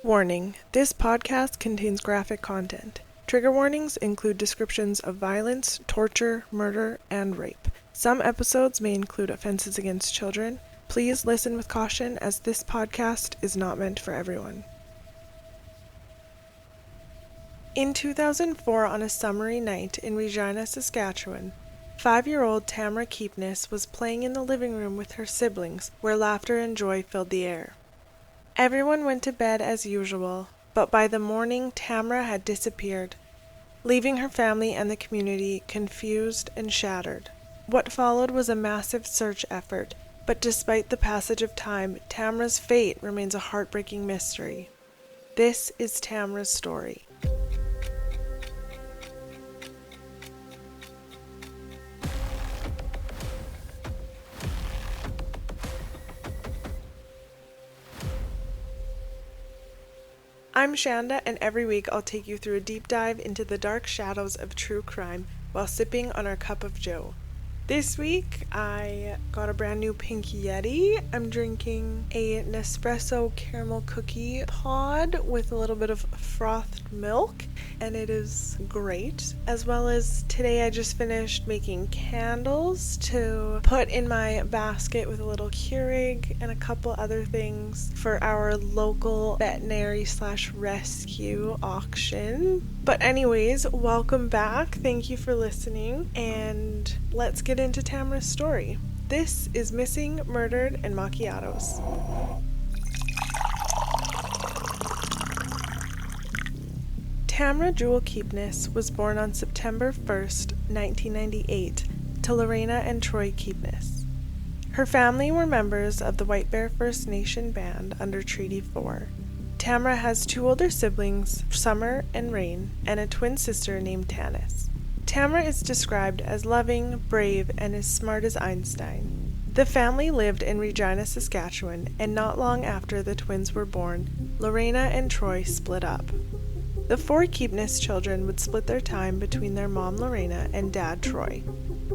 Warning: this podcast contains graphic content. Trigger warnings include descriptions of violence, torture, murder, and rape. Some episodes may include offenses against children. Please listen with caution, as this podcast is not meant for everyone. In 2004, on a summery night in Regina, Saskatchewan, 5-year-old Tamra Keepness was playing in the living room with her siblings, where laughter and joy filled the air. Everyone went to bed as usual, but by the morning Tamra had disappeared, leaving her family and the community confused and shattered. What followed was a massive search effort, but despite the passage of time, Tamra's fate remains a heartbreaking mystery. This is Tamra's story. I'm Shanda, and every week I'll take you through a deep dive into the dark shadows of true crime while sipping on our cup of joe. This week I got a brand new Pink Yeti. I'm drinking a Nespresso caramel cookie pod with a little bit of frothed milk, and it is great. As well as today I just finished making candles to put in my basket with a little Keurig and a couple other things for our local veterinary/rescue auction. But anyways, welcome back. Thank you for listening, and let's get into Tamra's story. This is Missing, Murdered, and Macchiatos. Tamra Jewel Keepness was born on September 1st, 1998, to Lorena and Troy Keepness. Her family were members of the White Bear First Nation band under Treaty 4. Tamra has 2 older siblings, Summer and Rain, and a twin sister named Tanis. Tamra is described as loving, brave, and as smart as Einstein. The family lived in Regina, Saskatchewan, and not long after the twins were born, Lorena and Troy split up. The 4 Keepness children would split their time between their mom Lorena and dad Troy.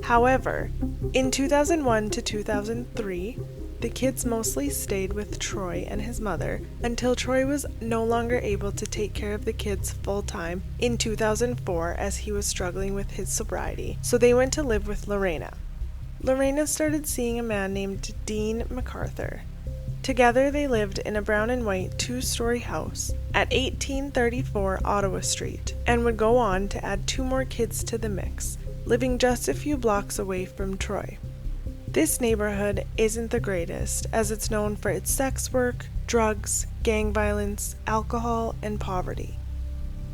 However, in 2001 to 2003, the kids mostly stayed with Troy and his mother until Troy was no longer able to take care of the kids full-time in 2004 as he was struggling with his sobriety, so they went to live with Lorena. Lorena started seeing a man named Dean MacArthur. Together they lived in a brown and white 2-story house at 1834 Ottawa Street and would go on to add 2 more kids to the mix, living just a few blocks away from Troy. This neighborhood isn't the greatest, as it's known for its sex work, drugs, gang violence, alcohol, and poverty.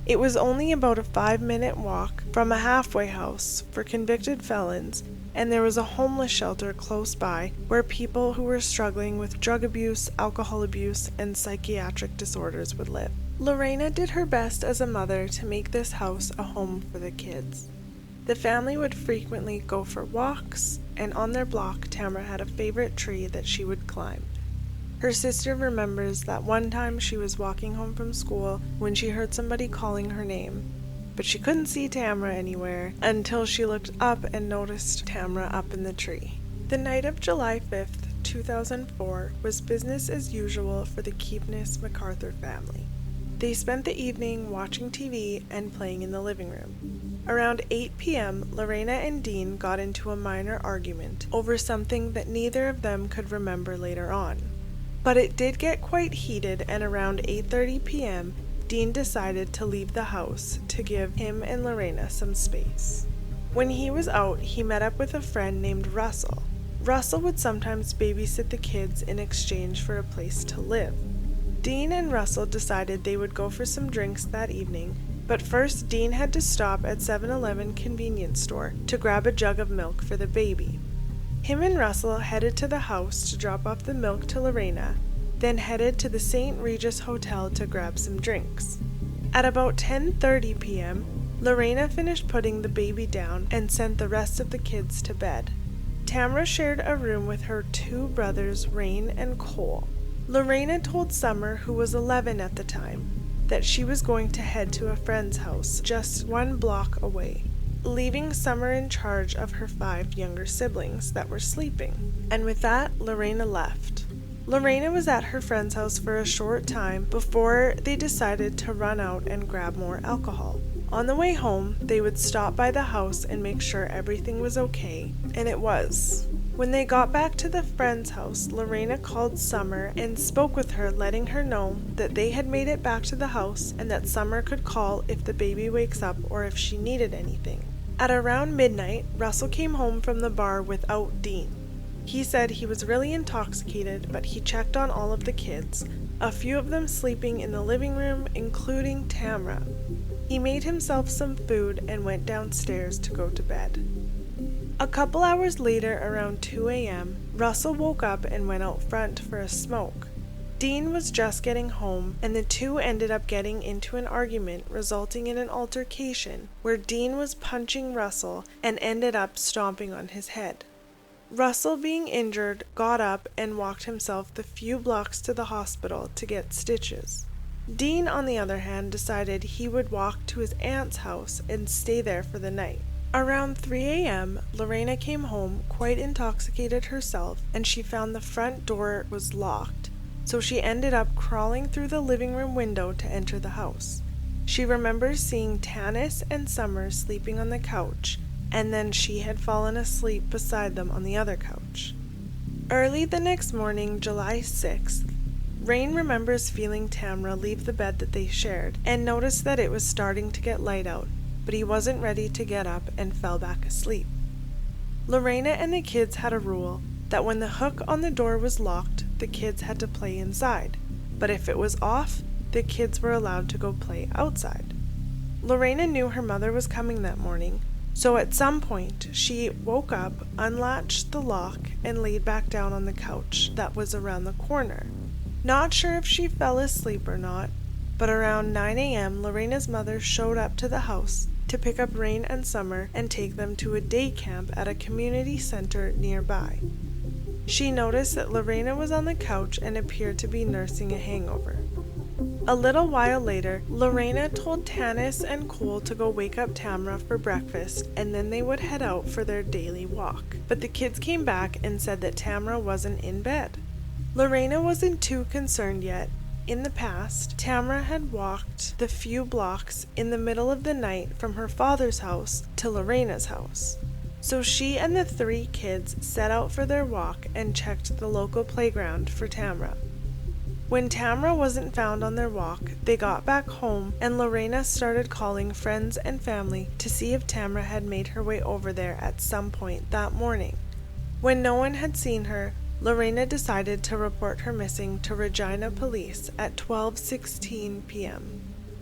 It was only about a 5-minute walk from a halfway house for convicted felons, and there was a homeless shelter close by where people who were struggling with drug abuse, alcohol abuse, and psychiatric disorders would live. Lorena did her best as a mother to make this house a home for the kids. The family would frequently go for walks, and on their block, Tamra had a favorite tree that she would climb. Her sister remembers that one time she was walking home from school when she heard somebody calling her name, but she couldn't see Tamra anywhere until she looked up and noticed Tamra up in the tree. The night of July 5th, 2004 was business as usual for the Keepness MacArthur family. They spent the evening watching TV and playing in the living room. Around 8 p.m., Lorena and Dean got into a minor argument over something that neither of them could remember later on. But it did get quite heated, and around 8:30 p.m., Dean decided to leave the house to give him and Lorena some space. When he was out, he met up with a friend named Russell. Russell would sometimes babysit the kids in exchange for a place to live. Dean and Russell decided they would go for some drinks that evening, but first Dean had to stop at 7-Eleven convenience store to grab a jug of milk for the baby. Him and Russell headed to the house to drop off the milk to Lorena, then headed to the St. Regis Hotel to grab some drinks. At about 10:30 p.m., Lorena finished putting the baby down and sent the rest of the kids to bed. Tamra shared a room with her 2 brothers, Rain and Cole. Lorena told Summer, who was 11 at the time, that she was going to head to a friend's house just 1 block away, leaving Summer in charge of her 5 younger siblings that were sleeping. And with that, Lorena left. Lorena was at her friend's house for a short time before they decided to run out and grab more alcohol. On the way home, they would stop by the house and make sure everything was okay, and it was. When they got back to the friend's house, Lorena called Summer and spoke with her, letting her know that they had made it back to the house and that Summer could call if the baby wakes up or if she needed anything. At around midnight, Russell came home from the bar without Dean. He said he was really intoxicated, but he checked on all of the kids, a few of them sleeping in the living room, including Tamra. He made himself some food and went downstairs to go to bed. A couple hours later, around 2 a.m., Russell woke up and went out front for a smoke. Dean was just getting home, and the two ended up getting into an argument, resulting in an altercation where Dean was punching Russell and ended up stomping on his head. Russell, being injured, got up and walked himself the few blocks to the hospital to get stitches. Dean, on the other hand, decided he would walk to his aunt's house and stay there for the night. Around 3 a.m., Lorena came home quite intoxicated herself, and she found the front door was locked, so she ended up crawling through the living room window to enter the house. She remembers seeing Tanis and Summer sleeping on the couch, and then she had fallen asleep beside them on the other couch. Early the next morning, July 6th, Rain remembers feeling Tamra leave the bed that they shared and noticed that it was starting to get light out, but he wasn't ready to get up and fell back asleep. Lorena and the kids had a rule that when the hook on the door was locked, the kids had to play inside, but if it was off, the kids were allowed to go play outside. Lorena knew her mother was coming that morning, so at some point, she woke up, unlatched the lock, and laid back down on the couch that was around the corner. Not sure if she fell asleep or not, but around 9 a.m., Lorena's mother showed up to the house to pick up Rain and Summer and take them to a day camp at a community center nearby. She noticed that Lorena was on the couch and appeared to be nursing a hangover. A little while later, Lorena told Tanis and Cole to go wake up Tamra for breakfast, and then they would head out for their daily walk. But the kids came back and said that Tamra wasn't in bed. Lorena wasn't too concerned yet. In the past, Tamra had walked the few blocks in the middle of the night from her father's house to Lorena's house. So she and the 3 kids set out for their walk and checked the local playground for Tamra. When Tamra wasn't found on their walk, they got back home and Lorena started calling friends and family to see if Tamra had made her way over there at some point that morning. When no one had seen her, Lorena decided to report her missing to Regina police at 12:16 p.m.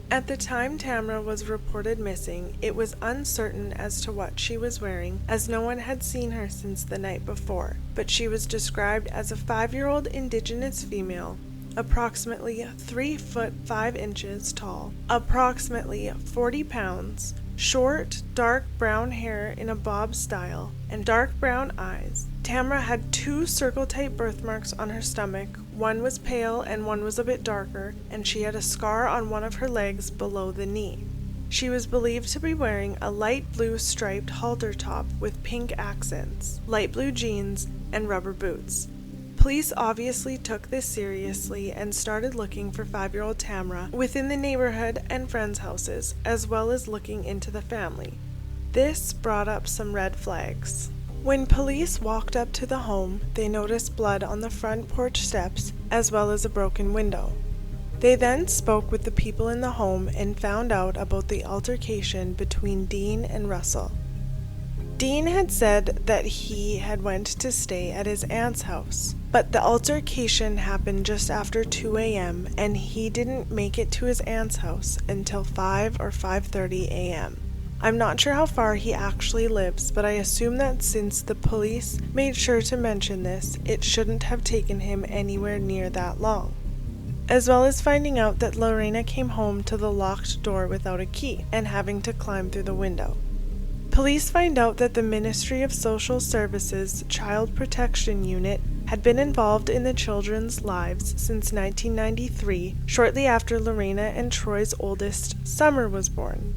At the time Tamra was reported missing, it was uncertain as to what she was wearing, as no one had seen her since the night before, but she was described as a 5-year-old Indigenous female, approximately 3 foot 5 inches tall, approximately 40 pounds, short, dark brown hair in a bob style, and dark brown eyes. Tamra had 2 circle-type birthmarks on her stomach. One was pale and one was a bit darker, and she had a scar on one of her legs below the knee. She was believed to be wearing a light blue striped halter top with pink accents, light blue jeans, and rubber boots. Police obviously took this seriously and started looking for 5-year-old Tamra within the neighborhood and friends' houses, as well as looking into the family. This brought up some red flags. When police walked up to the home, they noticed blood on the front porch steps, as well as a broken window. They then spoke with the people in the home and found out about the altercation between Dean and Russell. Dean had said that he had went to stay at his aunt's house, but the altercation happened just after 2 a.m. and he didn't make it to his aunt's house until 5 or 5:30 a.m. I'm not sure how far he actually lives, but I assume that since the police made sure to mention this, it shouldn't have taken him anywhere near that long. As well as finding out that Lorena came home to the locked door without a key and having to climb through the window. Police find out that the Ministry of Social Services Child Protection Unit had been involved in the children's lives since 1993, shortly after Lorena and Troy's oldest, Summer, was born.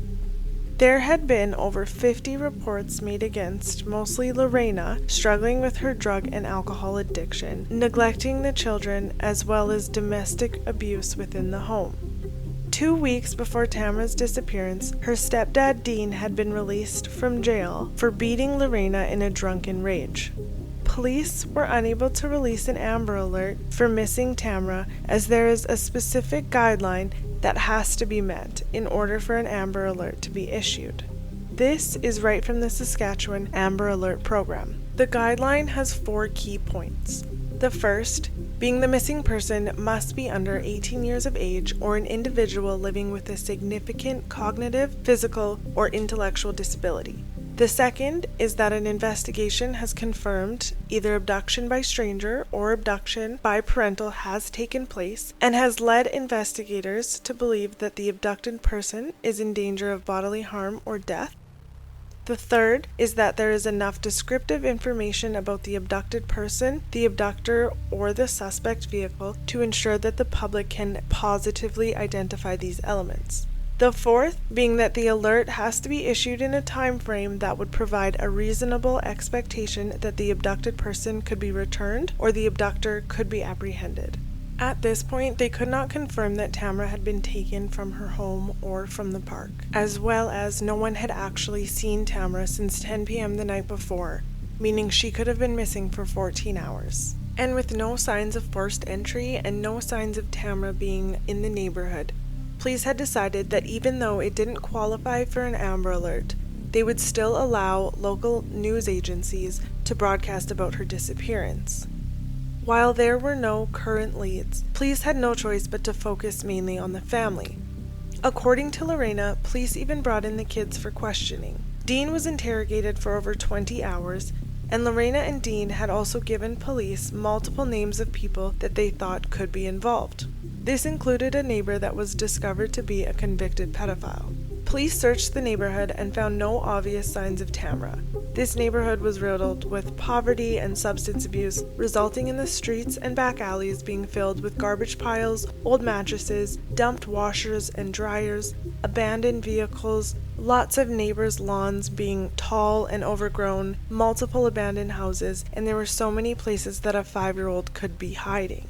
There had been over 50 reports made against mostly Lorena, struggling with her drug and alcohol addiction, neglecting the children, as well as domestic abuse within the home. 2 weeks before Tamra's disappearance, her stepdad Dean had been released from jail for beating Lorena in a drunken rage. Police were unable to release an Amber Alert for missing Tamra, as there is a specific guideline that has to be met in order for an Amber Alert to be issued. This is right from the Saskatchewan Amber Alert program. The guideline has 4 key points. The first being the missing person must be under 18 years of age or an individual living with a significant cognitive, physical, or intellectual disability. The second is that an investigation has confirmed either abduction by stranger or abduction by parental has taken place and has led investigators to believe that the abducted person is in danger of bodily harm or death. The third is that there is enough descriptive information about the abducted person, the abductor, or the suspect vehicle to ensure that the public can positively identify these elements. The fourth being that the alert has to be issued in a time frame that would provide a reasonable expectation that the abducted person could be returned or the abductor could be apprehended. At this point, they could not confirm that Tamra had been taken from her home or from the park, as well as no one had actually seen Tamra since 10 p.m. the night before, meaning she could have been missing for 14 hours. And with no signs of forced entry and no signs of Tamra being in the neighborhood, police had decided that even though it didn't qualify for an Amber Alert, they would still allow local news agencies to broadcast about her disappearance. While there were no current leads, police had no choice but to focus mainly on the family. According to Lorena, police even brought in the kids for questioning. Dean was interrogated for over 20 hours, and Lorena and Dean had also given police multiple names of people that they thought could be involved. This included a neighbor that was discovered to be a convicted pedophile. Police searched the neighborhood and found no obvious signs of Tamra. This neighborhood was riddled with poverty and substance abuse, resulting in the streets and back alleys being filled with garbage piles, old mattresses, dumped washers and dryers, abandoned vehicles, lots of neighbors' lawns being tall and overgrown, multiple abandoned houses, and there were so many places that a 5-year-old could be hiding.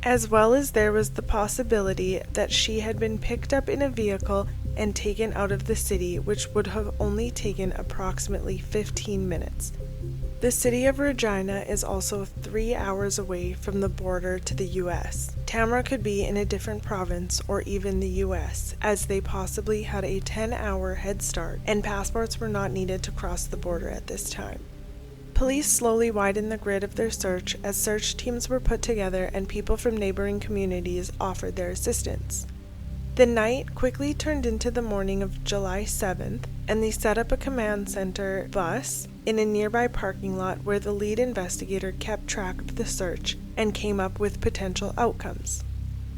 As well as there was the possibility that she had been picked up in a vehicle and taken out of the city, which would have only taken approximately 15 minutes. The city of Regina is also 3 hours away from the border to the U.S. Tamra could be in a different province or even the U.S., as they possibly had a 10-hour head start and passports were not needed to cross the border at this time. Police slowly widened the grid of their search as search teams were put together and people from neighboring communities offered their assistance. The night quickly turned into the morning of July 7th, and they set up a command center bus in a nearby parking lot where the lead investigator kept track of the search and came up with potential outcomes.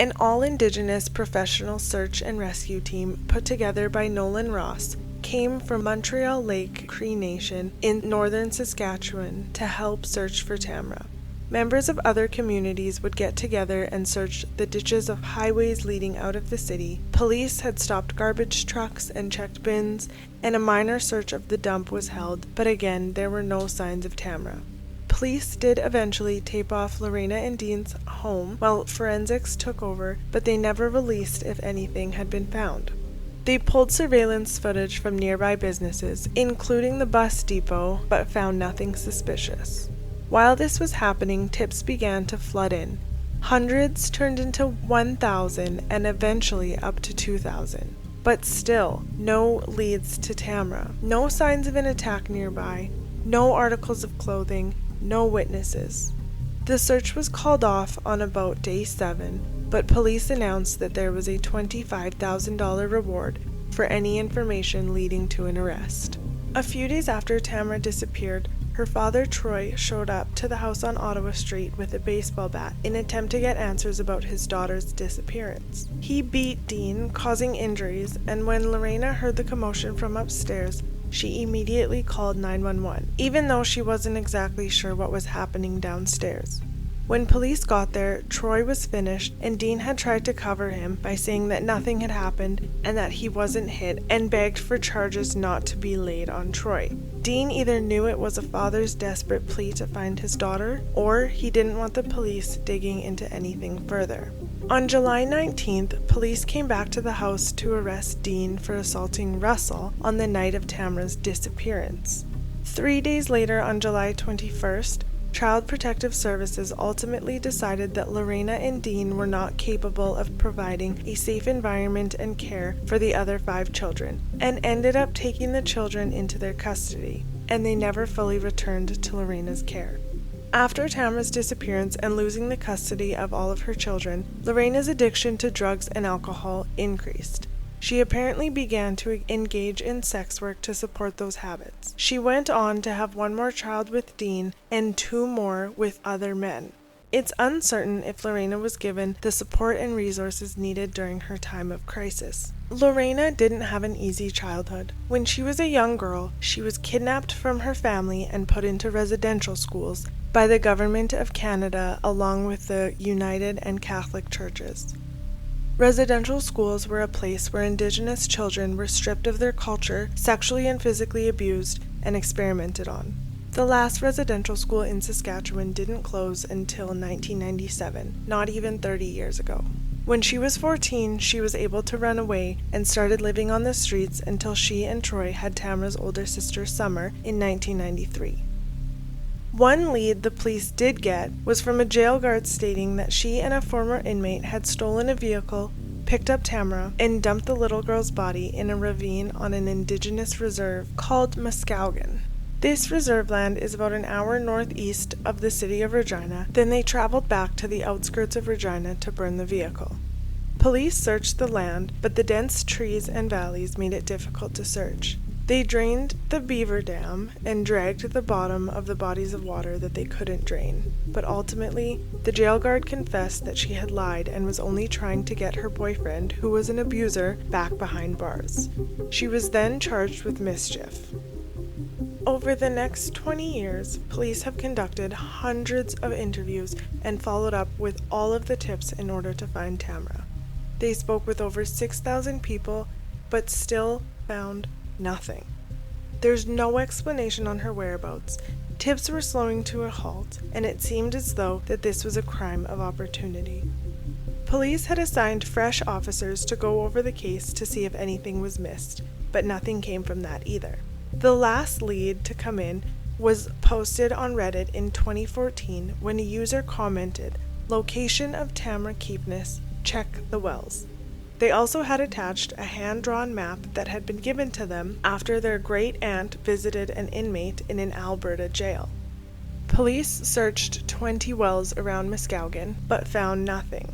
An all-Indigenous professional search and rescue team put together by Nolan Ross came from Montreal Lake Cree Nation in northern Saskatchewan to help search for Tamra. Members of other communities would get together and search the ditches of highways leading out of the city. Police had stopped garbage trucks and checked bins, and a minor search of the dump was held, but again there were no signs of Tamra. Police did eventually tape off Lorena and Dean's home while forensics took over, but they never released if anything had been found. They pulled surveillance footage from nearby businesses, including the bus depot, but found nothing suspicious. While this was happening, tips began to flood in. Hundreds turned into 1,000 and eventually up to 2,000. But still, no leads to Tamra. No signs of an attack nearby. No articles of clothing. No witnesses. The search was called off on about day 7, but police announced that there was a $25,000 reward for any information leading to an arrest. A few days after Tamra disappeared, her father Troy showed up to the house on Ottawa Street with a baseball bat in an attempt to get answers about his daughter's disappearance. He beat Dean, causing injuries, and when Lorena heard the commotion from upstairs, she immediately called 911, even though she wasn't exactly sure what was happening downstairs. When police got there, Troy was finished, and Dean had tried to cover him by saying that nothing had happened and that he wasn't hit, and begged for charges not to be laid on Troy. Dean either knew it was a father's desperate plea to find his daughter, or he didn't want the police digging into anything further. On July 19th, police came back to the house to arrest Dean for assaulting Russell on the night of Tamra's disappearance. 3 days later, on July 21st, Child Protective Services ultimately decided that Lorena and Dean were not capable of providing a safe environment and care for the other 5 children, and ended up taking the children into their custody, and they never fully returned to Lorena's care. After Tamra's disappearance and losing the custody of all of her children, Lorena's addiction to drugs and alcohol increased. She apparently began to engage in sex work to support those habits. She went on to have 1 more child with Dean and 2 more with other men. It's uncertain if Lorena was given the support and resources needed during her time of crisis. Lorena didn't have an easy childhood. When she was a young girl, she was kidnapped from her family and put into residential schools by the Government of Canada along with the United and Catholic churches. Residential schools were a place where Indigenous children were stripped of their culture, sexually and physically abused, and experimented on. The last residential school in Saskatchewan didn't close until 1997, not even 30 years ago. When she was 14, she was able to run away and started living on the streets until she and Troy had Tamra's older sister Summer in 1993. One lead the police did get was from a jail guard stating that she and a former inmate had stolen a vehicle, picked up Tamra, and dumped the little girl's body in a ravine on an Indigenous reserve called Muskowgan. This reserve land is about an hour northeast of the city of Regina. Then they traveled back to the outskirts of Regina to burn the vehicle. Police searched the land, but the dense trees and valleys made it difficult to search. They drained the beaver dam and dragged the bottom of the bodies of water that they couldn't drain. But ultimately, the jail guard confessed that she had lied and was only trying to get her boyfriend, who was an abuser, back behind bars. She was then charged with mischief. Over the next 20 years, police have conducted hundreds of interviews and followed up with all of the tips in order to find Tamra. They spoke with over 6,000 people, but still found nothing. There's no explanation on her whereabouts. Tips were slowing to a halt, and it seemed as though that this was a crime of opportunity. Police had assigned fresh officers to go over the case to see if anything was missed, but nothing came from that either. The last lead to come in was posted on Reddit in 2014 when a user commented, "Location of Tamra Keepness, check the wells." They also had attached a hand-drawn map that had been given to them after their great-aunt visited an inmate in an Alberta jail. Police searched 20 wells around Muskowgan, but found nothing.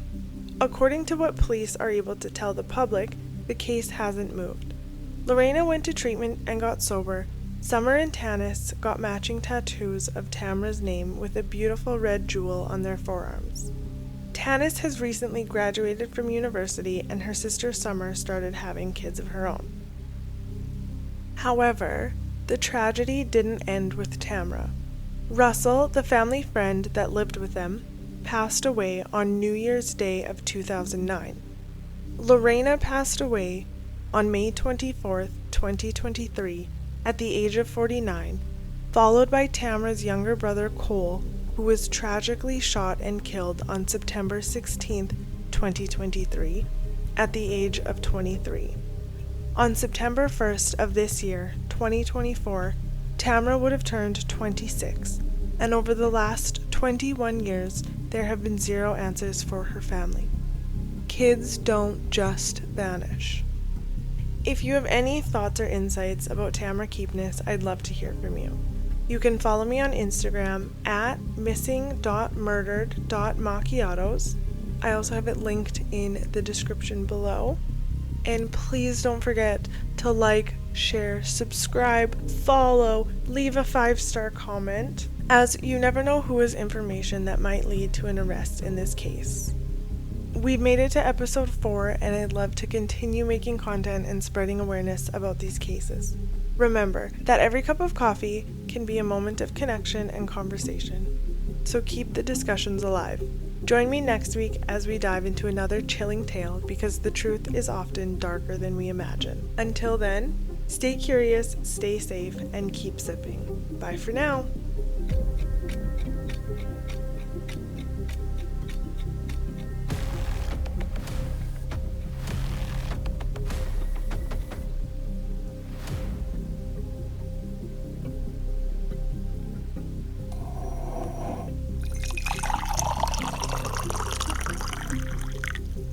According to what police are able to tell the public, the case hasn't moved. Lorena went to treatment and got sober. Summer and Tanis got matching tattoos of Tamra's name with a beautiful red jewel on their forearms. Tanis has recently graduated from university, and her sister Summer started having kids of her own. However, the tragedy didn't end with Tamra. Russell, the family friend that lived with them, passed away on New Year's Day of 2009. Lorena passed away on May 24th, 2023, at the age of 49, followed by Tamra's younger brother Cole, who was tragically shot and killed on September 16th, 2023, at the age of 23. On September 1st of this year, 2024, Tamra would have turned 26, and over the last 21 years, there have been 0 answers for her family. Kids don't just vanish. If you have any thoughts or insights about Tamra Keepness, I'd love to hear from you. You can follow me on Instagram at missing.murdered.macchiatos. I also have it linked in the description below. And please don't forget to like, share, subscribe, follow, leave a 5-star comment, as you never know who has information that might lead to an arrest in this case. We've made it to episode 4, and I'd love to continue making content and spreading awareness about these cases. Remember that every cup of coffee can be a moment of connection and conversation. so keep the discussions alive. Join me next week as we dive into another chilling tale, because the truth is often darker than we imagine. Until then, stay curious, stay safe, and keep sipping. Bye for now.